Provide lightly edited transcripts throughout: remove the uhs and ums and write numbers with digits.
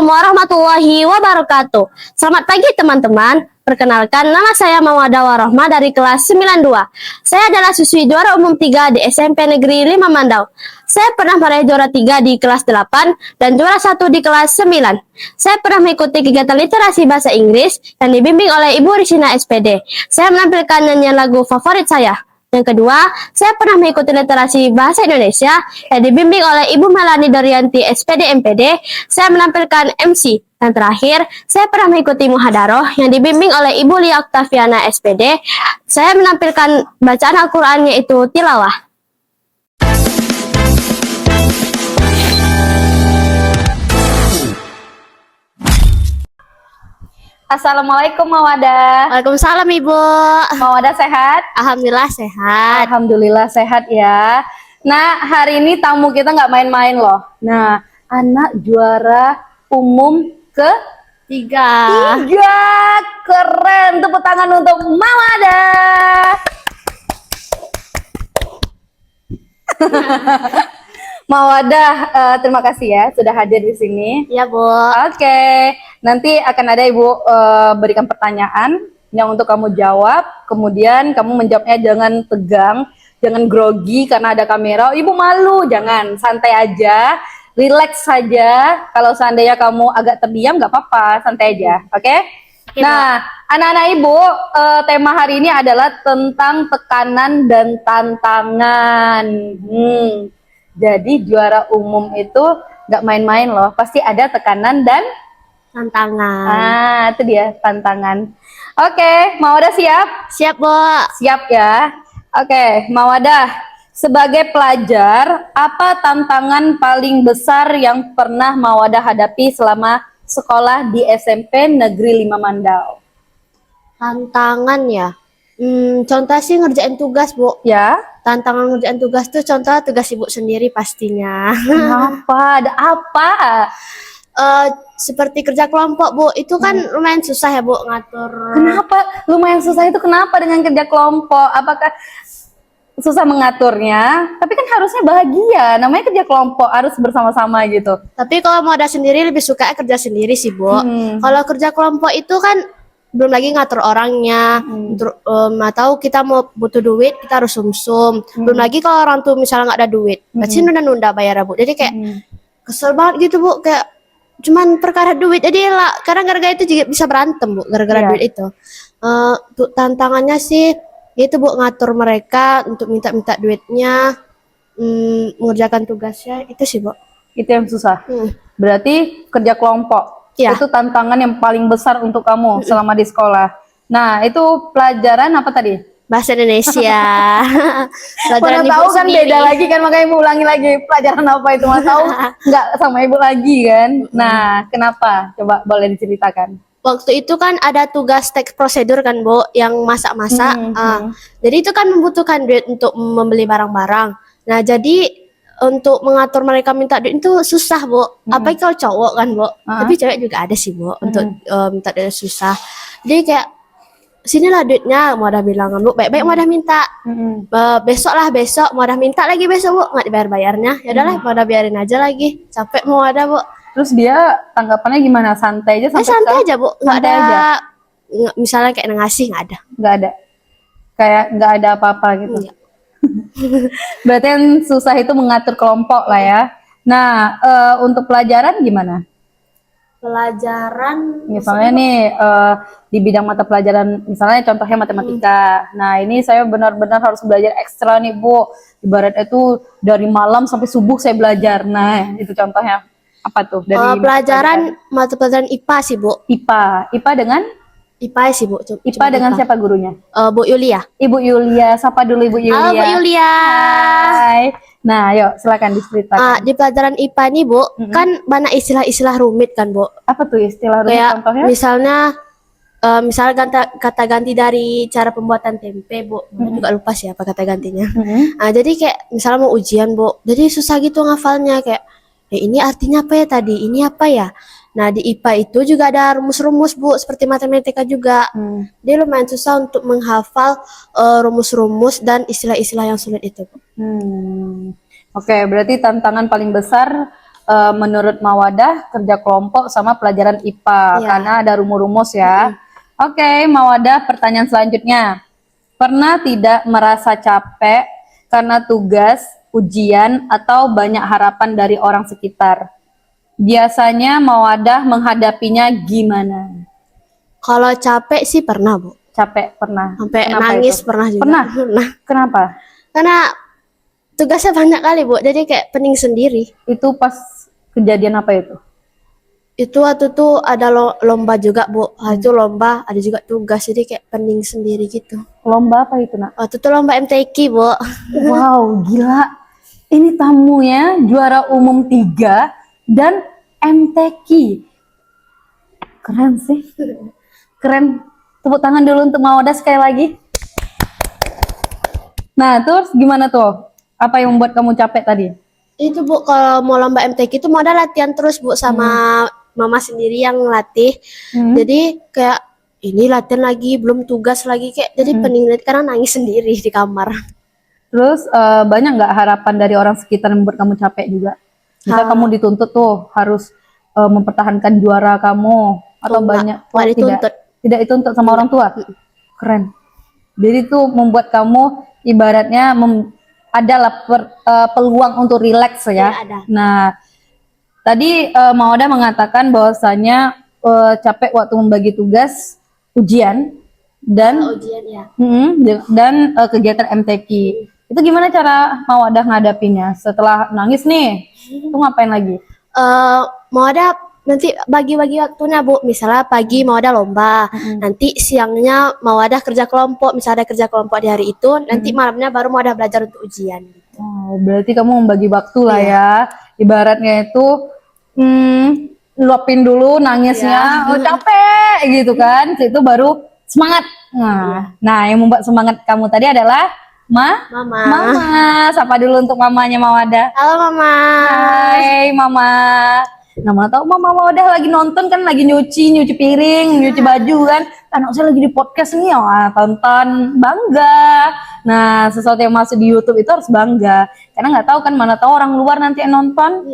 Assalamualaikum warahmatullahi wabarakatuh. Selamat pagi teman-teman. Perkenalkan, nama saya Mawadah Warohmah dari kelas 92. Saya adalah siswi juara umum 3 di SMP Negeri 5 Mandau. Saya pernah meraih juara 3 di kelas 8 dan juara 1 di kelas 9. Saya pernah mengikuti kegiatan literasi bahasa Inggris yang dibimbing oleh Ibu Risina SPD. Saya menampilkan nyanyian lagu favorit saya. Yang kedua, saya pernah mengikuti literasi bahasa Indonesia yang dibimbing oleh Ibu Melani Dorianti SPD MPD. Saya menampilkan MC. Dan terakhir, saya pernah mengikuti muhadaroh yang dibimbing oleh Ibu Lia Oktaviana SPD. Saya menampilkan bacaan Al-Quran yaitu tilawah. Assalamualaikum Mawadah. Waalaikumsalam Ibu. Mawadah sehat? Alhamdulillah sehat. Alhamdulillah sehat ya. Nah, hari ini tamu kita nggak main-main loh. Nah, anak juara umum Tiga. Keren. Tepuk tangan untuk Mawadah. Mawadah, terima kasih ya sudah hadir di sini. Ya Bu. Oke, nanti akan ada Ibu berikan pertanyaan yang untuk kamu jawab. Kemudian kamu menjawabnya jangan tegang, jangan grogi karena ada kamera. Ibu malu, jangan, santai aja, relax saja. Kalau seandainya kamu agak terdiam nggak apa-apa, santai aja. Oke? Nah, anak-anak Ibu, tema hari ini adalah tentang tekanan dan tantangan. Jadi juara umum itu nggak main-main loh, pasti ada tekanan dan tantangan. itu dia tantangan. Oke, Mawadah siap? Siap Bu. Siap ya. Oke, Mawadah, sebagai pelajar, apa tantangan paling besar yang pernah Mawadah hadapi selama sekolah di SMP Negeri 5 Mandau? Tantangan ya. Contoh sih ngerjain tugas Bu. Ya. Tantangan ngerjain tugas tuh contoh tugas Ibu sendiri pastinya. Kenapa? Ada apa? Seperti kerja kelompok Bu, itu kan lumayan susah ya Bu ngatur. Kenapa? Lumayan susah itu kenapa dengan kerja kelompok? Apakah susah mengaturnya? Tapi kan harusnya bahagia. Namanya kerja kelompok harus bersama-sama gitu. Tapi kalau mau ada sendiri lebih suka kerja sendiri sih Bu. Kalau kerja kelompok itu kan belum lagi ngatur orangnya, atau kita mau butuh duit kita harus sumsum. Belum lagi kalau orang tuh misalnya nggak ada duit, pasti nunda-nunda bayar Bu. Jadi kayak kesel banget gitu Bu, kayak cuman perkara duit jadi lah. Karena gara-gara itu juga bisa berantem Bu, gara-gara duit itu. Tantangannya sih itu Bu, ngatur mereka untuk minta-minta duitnya, mengerjakan tugasnya itu sih Bu. Itu yang susah. Berarti kerja kelompok. Ya. Itu tantangan yang paling besar untuk kamu selama di sekolah. Nah, itu pelajaran apa tadi? Bahasa Indonesia. Pelajaran tahu kan sendiri. Beda lagi kan, makanya Ibu ulangi lagi pelajaran apa itu, mau tahu nggak sama Ibu lagi kan. Nah, kenapa? Coba boleh diceritakan. Waktu itu kan ada tugas teks prosedur kan Bu, yang masak-masak. Jadi itu kan membutuhkan duit untuk membeli barang-barang. Nah, jadi untuk mengatur mereka minta duit itu susah Bu. Apalagi kalau cowok kan Bu. Tapi cewek juga ada sih Bu, untuk minta duit susah. Jadi kayak sinilah duitnya, mau ada bilang Bu, baik-baik mau ada minta. Besok mau ada minta lagi besok Bu, nggak dibayar-bayarnya. Ya udahlah, mau ada biarin aja lagi. Capek mau ada Bu. Terus dia tanggapannya gimana? Santai aja sampai santai aja Bu, nggak ada aja. Misalnya kayak ngasih nggak ada. Nggak ada. Kayak nggak ada apa-apa gitu. Iya. Berarti yang susah itu mengatur kelompok lah ya. Nah, untuk pelajaran gimana? Pelajaran misalnya nih di bidang mata pelajaran, misalnya contohnya matematika. Nah, ini saya benar-benar harus belajar ekstra nih Bu. Ibaratnya itu dari malam sampai subuh saya belajar. Nah, itu contohnya apa tuh dari pelajaran mata pelajaran IPA sih Bu. IPA dengan IPA sih Bu. IPA dengan siapa gurunya? Bu Yulia. Ibu Yulia, sapa dulu Ibu Yulia. Halo Bu Yulia. Hai. Nah, yuk silakan diceritakan. Di pelajaran IPA nih Bu, kan banyak istilah-istilah rumit kan Bu. Apa tuh istilah rumit kayak contohnya? Misalnya kata ganti dari cara pembuatan tempe Bu. Juga lupa sih apa kata gantinya. Jadi kayak misalnya mau ujian Bu, jadi susah gitu ngafalnya, kayak ini artinya apa ya tadi, ini apa ya. Nah, di IPA itu juga ada rumus-rumus Bu, seperti matematika juga. Dia lumayan susah untuk menghafal rumus-rumus dan istilah-istilah yang sulit itu Bu. Oke, berarti tantangan paling besar menurut Mawadah kerja kelompok sama pelajaran IPA Iya. karena ada rumus-rumus ya. Oke, Mawadah, pertanyaan selanjutnya. Pernah tidak merasa capek karena tugas, ujian, atau banyak harapan dari orang sekitar? Biasanya Mawadah menghadapinya gimana? Kalau capek sih pernah, Bu. Capek pernah? Sampai Kenapa nangis itu? pernah juga. Pernah? Pernah. Kenapa? Karena tugasnya banyak kali, Bu. Jadi kayak pening sendiri. Itu pas kejadian apa itu? Itu waktu tuh ada lomba juga, Bu. Itu lomba, ada juga tugas. Jadi kayak pening sendiri gitu. Lomba apa itu, Nak? Waktu itu lomba MTQ, Bu. Wow, gila. Ini tamunya juara umum 3 dan MTQ. Keren sih. Keren. Tepuk tangan dulu untuk Mawadah sekali lagi. Nah, terus gimana tuh? Apa yang membuat kamu capek tadi? Itu, Bu, kalau mau lomba MTQ itu mau ada latihan terus, Bu, sama mama sendiri yang ngelatih. Jadi kayak ini latihan lagi, belum tugas lagi, kayak jadi pening karena nangis sendiri di kamar. Terus banyak nggak harapan dari orang sekitar yang membuat kamu capek juga? Misal kamu dituntut tuh harus mempertahankan juara kamu atau enggak, banyak enggak dituntut. Tidak dituntut sama orang tua. Keren. Jadi tuh membuat kamu ibaratnya adalah peluang untuk rileks ya. Iya, ada. Nah, tadi Mawadah mengatakan bahwasanya capek waktu membagi tugas, ujian dan Ujian ya. dan kegiatan MTQ. Itu gimana cara Mawadah ngadapinya? Setelah nangis nih, itu ngapain lagi? Mau ada nanti bagi-bagi waktunya, Bu. Misalnya pagi mau ada lomba, nanti siangnya mau ada kerja kelompok. Misalnya ada kerja kelompok di hari itu, nanti malamnya baru mau ada belajar untuk ujian. Oh, berarti kamu membagi waktu lah Iya. ya. Ibaratnya itu luapin dulu nangisnya, oh capek gitu kan. Itu baru semangat. Nah, yang membuat semangat kamu tadi adalah Mama. Mama. Sapa dulu untuk mamanya Mawadah. Halo, Mama. Hai Mama. Nah, mana tahu Mama Mawadah lagi nonton kan, lagi nyuci piring, nyuci baju kan. Anak saya lagi di podcast nih, wah, tonton bangga. Nah, sesuatu yang masuk di YouTube itu harus bangga. Karena nggak tahu kan, mana tahu orang luar nanti yang nonton.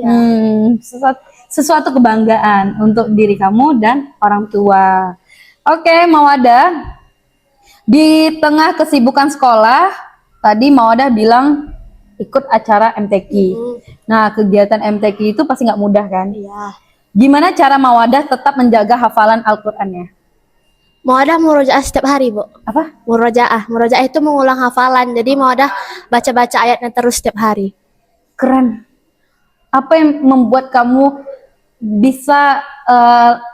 Sesuatu kebanggaan untuk diri kamu dan orang tua. Oke, Mawadah. Di tengah kesibukan sekolah, tadi Mawadah bilang ikut acara MTQ. Nah, kegiatan MTQ itu pasti nggak mudah kan? Iya. Gimana cara Mawadah tetap menjaga hafalan Al-Qur'annya? Mau ada murojaah setiap hari, Bu. Apa? Murojaah. Murojaah itu mengulang hafalan. Jadi mau ada baca-baca ayatnya terus setiap hari. Keren. Apa yang membuat kamu bisa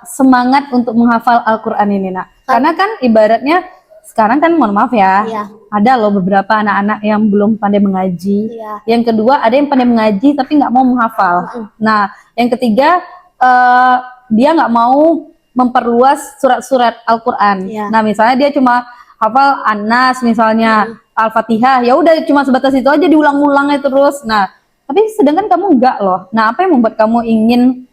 semangat untuk menghafal Al-Qur'an ini, Nak? Karena kan ibaratnya sekarang kan, mohon maaf ya, Iya. ada loh beberapa anak-anak yang belum pandai mengaji. Iya. Yang kedua, ada yang pandai mengaji tapi nggak mau menghafal. Nah, yang ketiga, dia nggak mau memperluas surat-surat Al-Qur'an. Iya. Nah, misalnya dia cuma hafal An-Nas misalnya, Al-Fatihah, ya udah cuma sebatas itu aja, diulang-ulangnya terus. Nah, tapi sedangkan kamu enggak loh. Nah, apa yang membuat kamu ingin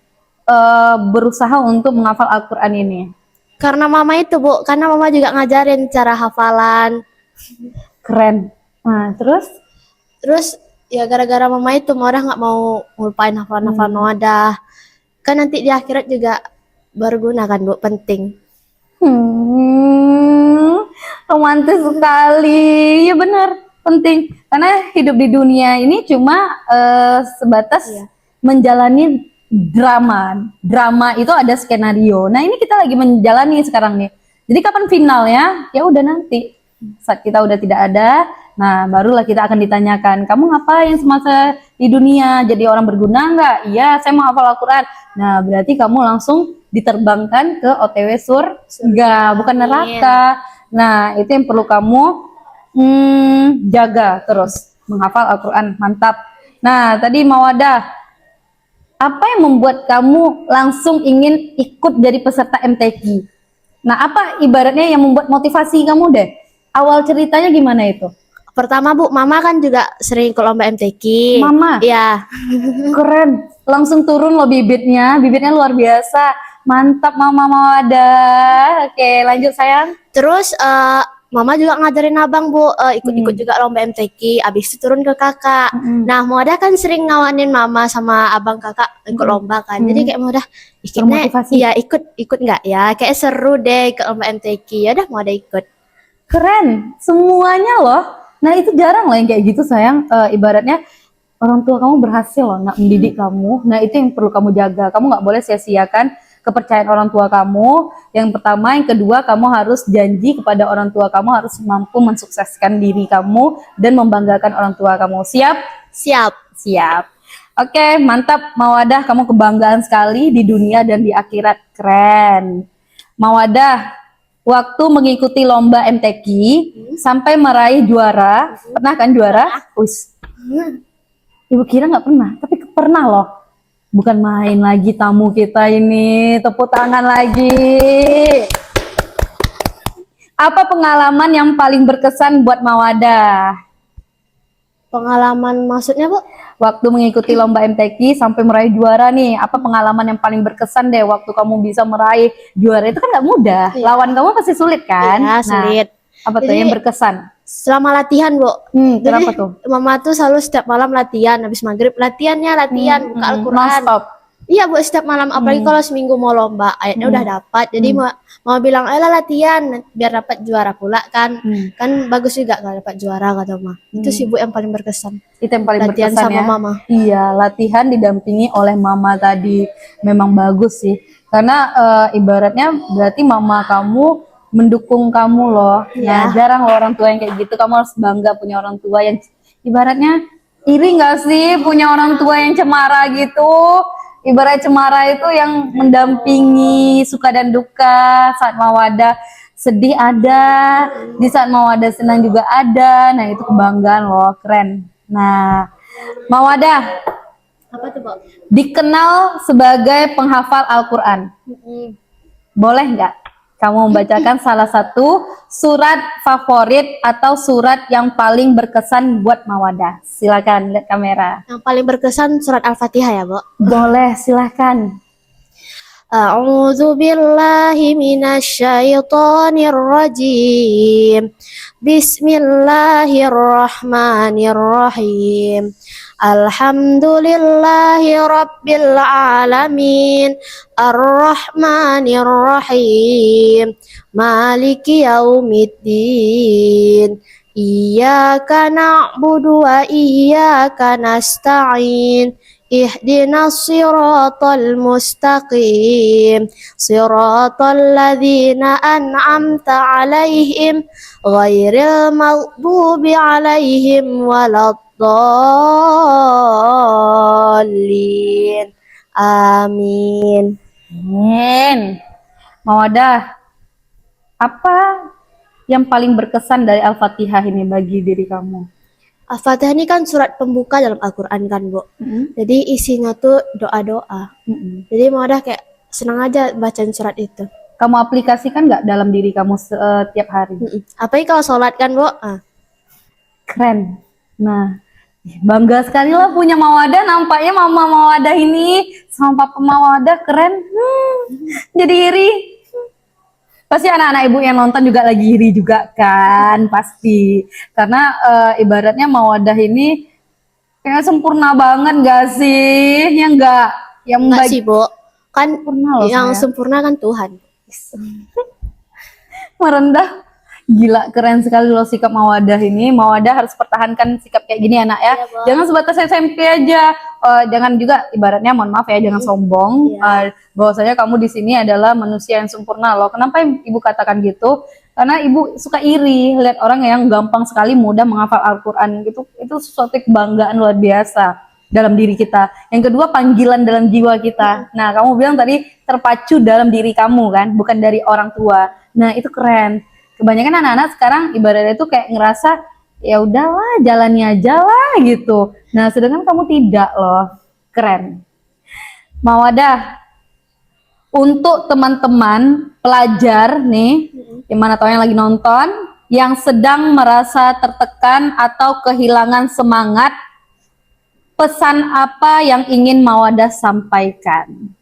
berusaha untuk menghafal Al-Qur'an ini? Karena mama itu, Bu. Karena mama juga ngajarin cara hafalan. Keren. Nah, terus? Terus ya gara-gara mama itu Mawadah nggak mau ngelupain hafalan-hafalan Mawadah. Kan nanti di akhirat juga berguna kan, Bu, penting. Romantis sekali. Ya benar, penting. Karena hidup di dunia ini cuma sebatas menjalani drama. Drama itu ada skenario. Nah, ini kita lagi menjalani sekarang nih. Jadi kapan finalnya? Ya udah nanti. Saat kita udah tidak ada, nah barulah kita akan ditanyakan, kamu ngapain semasa di dunia? Jadi orang berguna nggak? Iya, saya mau hafal Al-Quran. Nah, berarti kamu langsung diterbangkan ke OTW surga, bukan neraka. Nah, itu yang perlu kamu jaga terus, menghafal Al-Quran. Mantap. Nah, tadi Mawadah, apa yang membuat kamu langsung ingin ikut jadi peserta MTQ? Nah, apa ibaratnya yang membuat motivasi kamu deh? Awal ceritanya gimana itu? Pertama, Bu, mama kan juga sering ikut lomba MTQ. Mama? Iya. Keren. Langsung turun loh bibitnya. Bibitnya luar biasa. Mantap Mama Mawadah. Oke, lanjut sayang. Terus Mama juga ngajarin abang Bu, ikut-ikut juga lomba MTQ, abis itu turun ke kakak. Nah, Maudah kan sering ngawanin mama sama abang kakak ikut lomba kan. Jadi kayak Maudah ikutnya, Termotivasi. iya ikut nggak ya? Kayak seru deh ikut lomba MTQ. Ya udah Maudah ikut. Keren, semuanya loh. Nah itu jarang loh yang kayak gitu sayang. Ibaratnya orang tua kamu berhasil loh nak mendidik kamu. Nah itu yang perlu kamu jaga. Kamu nggak boleh sia-siakan kepercayaan orang tua kamu. Yang pertama, yang kedua, kamu harus janji kepada orang tua kamu harus mampu mensukseskan diri kamu dan membanggakan orang tua kamu. Siap? Siap. Siap. Oke, mantap Mawadah, kamu kebanggaan sekali di dunia dan di akhirat. Keren. Mawadah, waktu mengikuti lomba MTQ sampai meraih juara, pernah kan juara? Wis. Ibu kira nggak pernah, tapi pernah loh. Bukan main lagi tamu kita ini, tepuk tangan lagi. Apa pengalaman yang paling berkesan buat Mawadah? Pengalaman maksudnya Bu? Waktu mengikuti lomba MTQ sampai meraih juara nih, apa pengalaman yang paling berkesan deh waktu kamu bisa meraih juara? Itu kan nggak mudah, Iya. lawan kamu pasti sulit kan? Iya, sulit. Nah, apa tuh Jadi, yang berkesan? Selama latihan Bu, Kenapa jadi tuh? mama tuh selalu setiap malam latihan, habis maghrib latihan buka Al-Quran. Non-stop. Iya Bu, setiap malam, apalagi kalau seminggu mau lomba, ayatnya udah dapat. Jadi mau bilang, ayolah latihan, biar dapat juara pula kan. Kan bagus juga kalau dapat juara kata mama. Itu sih Bu yang paling berkesan. Itu yang paling Latihan berkesan sama ya. mama. Iya, latihan didampingi oleh mama tadi. Memang bagus sih. Karena ibaratnya berarti mama kamu mendukung kamu loh. Nah, jarang loh orang tua yang kayak gitu. Kamu harus bangga punya orang tua yang ibaratnya iri nggak sih punya orang tua yang cemara gitu. Ibarat cemara itu yang mendampingi suka dan duka saat Mawadah sedih ada, di saat Mawadah senang juga ada. Nah, itu kebanggaan loh, keren. Nah, Mawadah Apa tuh Bu? dikenal sebagai penghafal Al-Quran. Boleh nggak kamu membacakan salah satu surat favorit atau surat yang paling berkesan buat Mawadah? Silakan lihat kamera. Yang paling berkesan surat Al-Fatihah ya Bu? Boleh, silakan. A'udzu billahi minasyaitonir rajim. Bismillahirrahmanirrahim. Alhamdulillahi rabbil alamin. Ar-Rahmanir Rahim. Maliki yaumiddin. Iyyaka na'budu wa iyyaka nasta'in. Ihdinas siratal mustaqim siratal ladzina an'amta 'alaihim ghairil maghdubi 'alaihim waladdallin. Amin. Amin. Mawadah, apa yang paling berkesan dari Al-Fatihah ini bagi diri kamu? Al-Fatihah ini kan surat pembuka dalam Al-Quran kan Bu. Jadi isinya tuh doa-doa. Jadi Mawadah kayak senang aja bacain surat itu. Kamu aplikasikan nggak dalam diri kamu setiap hari? Apalagi kalau sholat kan Bu. Keren. Nah, bangga sekali lah punya Mawadah. Nampaknya mama Mawadah ini sama papa Mawadah keren. Jadi iri. Pasti anak-anak ibu yang nonton juga lagi iri juga kan, pasti. Karena ibaratnya Mawadah ini kayak sempurna banget gak sih? Yang enggak, yang Enggak sih Bu. Kan sempurna loh yang saya. sempurna kan Tuhan. Merendah. Gila, keren sekali loh sikap Mawadah ini. Mawadah harus pertahankan sikap kayak gini anak ya. Iya, Bu. Jangan sebatas SMP aja. Jangan juga ibaratnya mohon maaf ya, jangan sombong. Bahwasanya kamu di sini adalah manusia yang sempurna loh. Kenapa ibu katakan gitu? Karena ibu suka iri lihat orang yang gampang sekali mudah menghafal Al-Quran gitu. Itu suatu kebanggaan luar biasa dalam diri kita. Yang kedua, panggilan dalam jiwa kita. Nah, kamu bilang tadi terpacu dalam diri kamu kan, bukan dari orang tua. Nah, itu keren. Kebanyakan anak-anak sekarang ibaratnya itu kayak ngerasa ya udahlah jalani aja lah gitu. Nah, sedangkan kamu tidak loh. Keren. Mawadah, untuk teman-teman pelajar nih, yang mana tahu yang lagi nonton, yang sedang merasa tertekan atau kehilangan semangat, pesan apa yang ingin Mawadah sampaikan?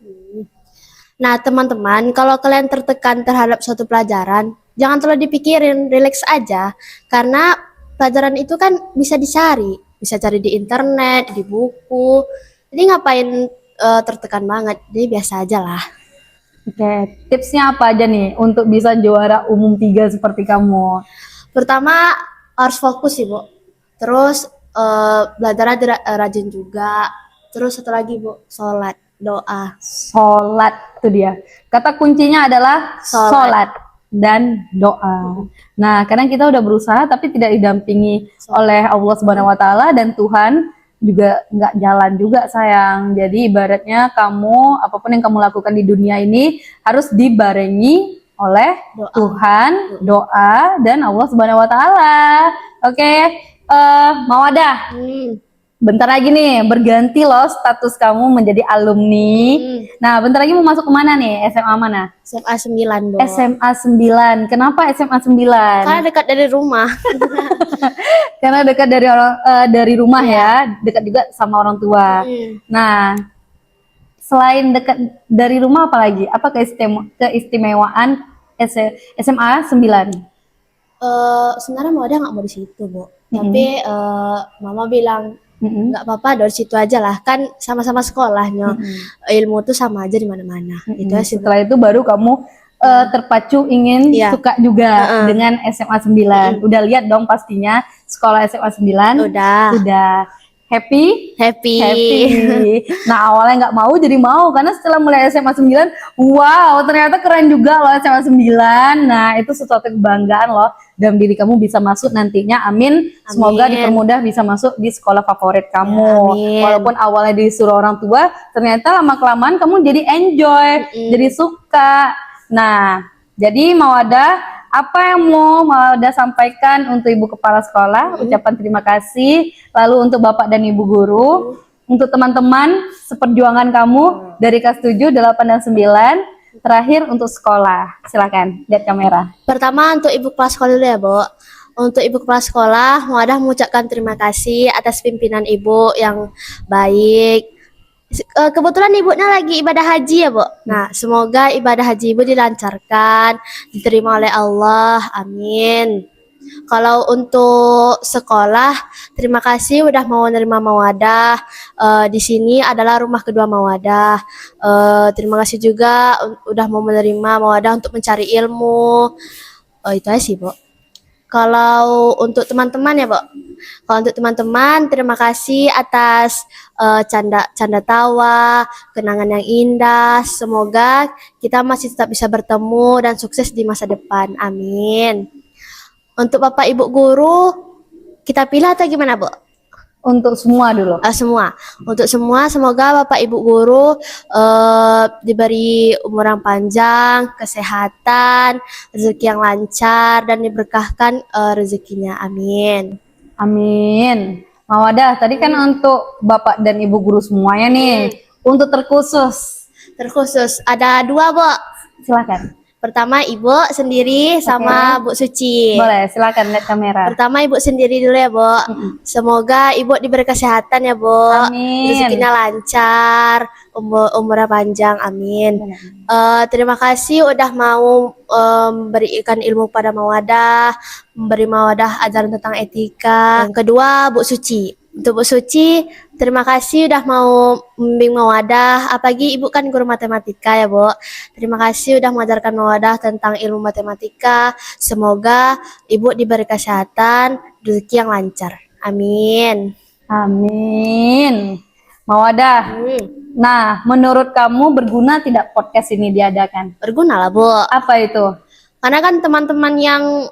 Nah teman-teman, kalau kalian tertekan terhadap suatu pelajaran, jangan terlalu dipikirin, relax aja. Karena pelajaran itu kan bisa dicari, bisa cari di internet, di buku. Jadi ngapain tertekan banget, jadi biasa aja lah. Oke, tipsnya apa aja nih untuk bisa juara umum 3 seperti kamu? Pertama harus fokus sih, Bu. Terus belajar rajin juga. Terus satu lagi, Bu, sholat, doa. Sholat, itu dia. Kata kuncinya adalah Sholat. sholat dan doa. Nah, kadang kita udah berusaha tapi tidak didampingi oleh Allah Subhanahu wa taala, dan Tuhan juga nggak jalan juga, sayang. Jadi ibaratnya kamu, apapun yang kamu lakukan di dunia ini harus dibarengi oleh Doa. Tuhan, doa, dan Allah Subhanahu wa taala. Oke, Mawadah, bentar lagi nih berganti loh status kamu menjadi alumni. Nah, bentar lagi mau masuk kemana nih? SMA mana? SMA 9, Bu. SMA 9. Kenapa SMA 9? Karena dekat dari rumah. Karena dekat dari dari rumah ya, dekat juga sama orang tua. Nah, selain dekat dari rumah apa lagi? Apa keistimewaan SMA 9? Sebenarnya Mauda nggak mau di situ, Bu. Tapi Mama bilang nggak apa-apa dari situ aja lah, kan sama-sama sekolahnya. Ilmu tuh sama aja di mana-mana. Itu sih. Setelah itu baru kamu terpacu ingin suka juga dengan SMA 9. Udah lihat dong pastinya sekolah SMA 9? Udah. Happy? Nah, awalnya nggak mau jadi mau, karena setelah mulai SMA 9, wow, ternyata keren juga loh SMA 9. Nah, itu sesuatu kebanggaan loh dalam diri kamu bisa masuk nantinya. Amin. Semoga dipermudah bisa masuk di sekolah favorit kamu. Walaupun awalnya disuruh orang tua, ternyata lama-kelamaan kamu jadi enjoy, jadi suka. Nah, jadi Mawadah, apa yang mau Mawadah sampaikan untuk Ibu Kepala Sekolah? Ucapan terima kasih. Lalu untuk Bapak dan Ibu Guru, untuk teman-teman seperjuangan kamu dari kelas 7, 8, dan 9. Terakhir untuk sekolah. Silakan, lihat kamera. Pertama untuk Ibu Kepala Sekolah dulu ya, Bu. Untuk Ibu Kepala Sekolah, Mawadah mengucapkan terima kasih atas pimpinan Ibu yang baik. Kebetulan ibunya lagi ibadah haji ya, Bu. Nah, semoga ibadah haji Ibu dilancarkan, diterima oleh Allah. Amin. Kalau untuk sekolah, terima kasih udah mau menerima Mawadah. Di sini adalah rumah kedua Mawadah. Terima kasih juga udah mau menerima Mawadah untuk mencari ilmu. Itu aja sih, Bu. Kalau untuk teman-teman ya, Bu. Kalau untuk teman-teman, terima kasih atas canda tawa, kenangan yang indah. Semoga kita masih tetap bisa bertemu dan sukses di masa depan. Amin. Untuk Bapak Ibu Guru, kita pilih atau gimana, Bu? Untuk semua dulu. Semua. Untuk semua, semoga Bapak Ibu Guru diberi umur yang panjang, kesehatan, rezeki yang lancar, dan diberkahkan rezekinya. Amin. Amin. Mawadah, tadi kan untuk Bapak dan Ibu Guru semuanya nih. Untuk terkhusus ada 2, Bu. Silakan. Pertama Ibu sendiri sama Bu Suci. Boleh, silakan lihat kamera. Pertama Ibu sendiri dulu ya, Bu. Semoga Ibu diberi kesehatan ya, Bu. Amin. Rezekinya lancar, umurnya panjang. Amin. Terima kasih udah mau memberikan ilmu pada Mawadah, memberi Mawadah ajaran tentang etika. Yang kedua Bu Suci. Untuk Bu Suci, terima kasih udah mau membimbing Mawadah, apalagi Ibu kan guru matematika ya, Bu. Terima kasih udah mengajarkan Mawadah tentang ilmu matematika. Semoga Ibu diberi kesehatan, rezeki yang lancar. Amin. Amin. Mawadah. Nah, menurut kamu berguna tidak podcast ini diadakan? Berguna lah, Bu. Apa itu? Karena kan teman-teman yang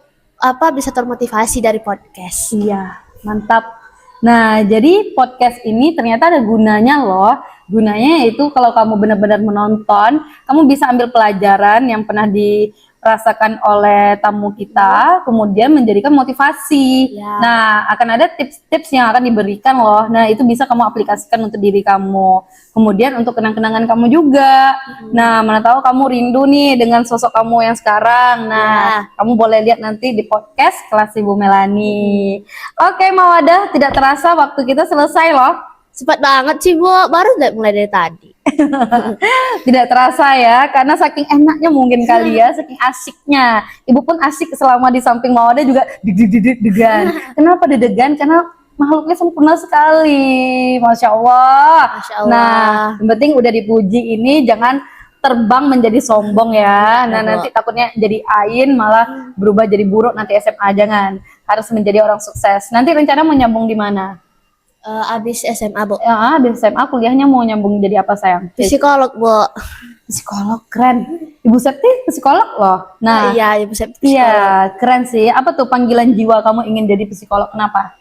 bisa termotivasi dari podcast. Iya, mantap. Nah, jadi podcast ini ternyata ada gunanya loh. Gunanya yaitu kalau kamu benar-benar menonton, kamu bisa ambil pelajaran yang pernah dirasakan oleh tamu kita, kemudian menjadikan motivasi. Nah, akan ada tips-tips yang akan diberikan loh. Nah, itu bisa kamu aplikasikan untuk diri kamu. Kemudian untuk kenang-kenangan kamu juga. Nah, mana tahu kamu rindu nih dengan sosok kamu yang sekarang. Nah, kamu boleh lihat nanti di podcast kelas Ibu Melani. Oke, Mawadah, tidak terasa waktu kita selesai loh. Cepat banget sih, Bu. Baru mulai dari tadi. Tidak terasa ya, karena saking enaknya mungkin kali ya, saking asiknya. Ibu pun asik selama di samping Mawada juga deg-degan. Kenapa deg-degan? Karena makhluknya sempurna sekali, Masya Allah. Masya Allah. Nah, yang penting udah dipuji ini, jangan terbang menjadi sombong ya. Nah, Bu. nanti takutnya jadi ain malah berubah jadi buruk nanti SMA. Jangan, harus menjadi orang sukses. Nanti rencana mau nyambung di mana? Abis SMA, Bu. Ya, di SMA kuliahnya mau nyambung jadi apa sayang? Psikolog, Bu. Psikolog, keren. Ibu Septi psikolog loh. Nah, Iya, Ibu Septi. iya, keren sih. Apa tuh panggilan jiwa kamu ingin jadi psikolog? Kenapa?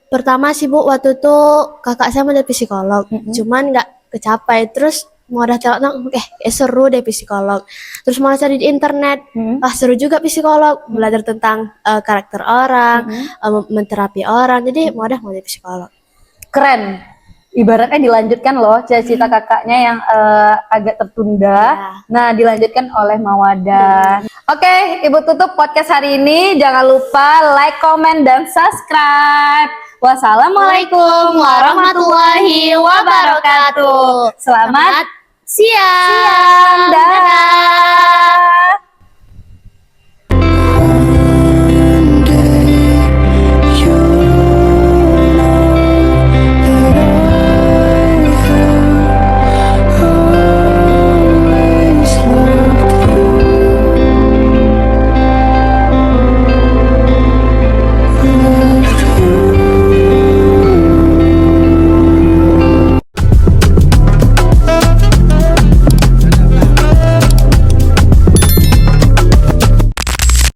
Pertama sih, Bu, waktu itu kakak saya mau jadi psikolog. Cuman nggak kecapai. Terus mau ada tengok, seru deh psikolog. Terus mau cari di internet, seru juga psikolog. Belajar tentang karakter orang, menterapi orang. Jadi mau jadi psikolog. Keren. Ibaratnya dilanjutkan loh cita-cita kakaknya yang agak tertunda. Nah, dilanjutkan oleh Mawada. Oke, Ibu tutup podcast hari ini. Jangan lupa like, comment, dan subscribe. Wassalamualaikum warahmatullahi wabarakatuh. Selamat Siang. siang. Dadah.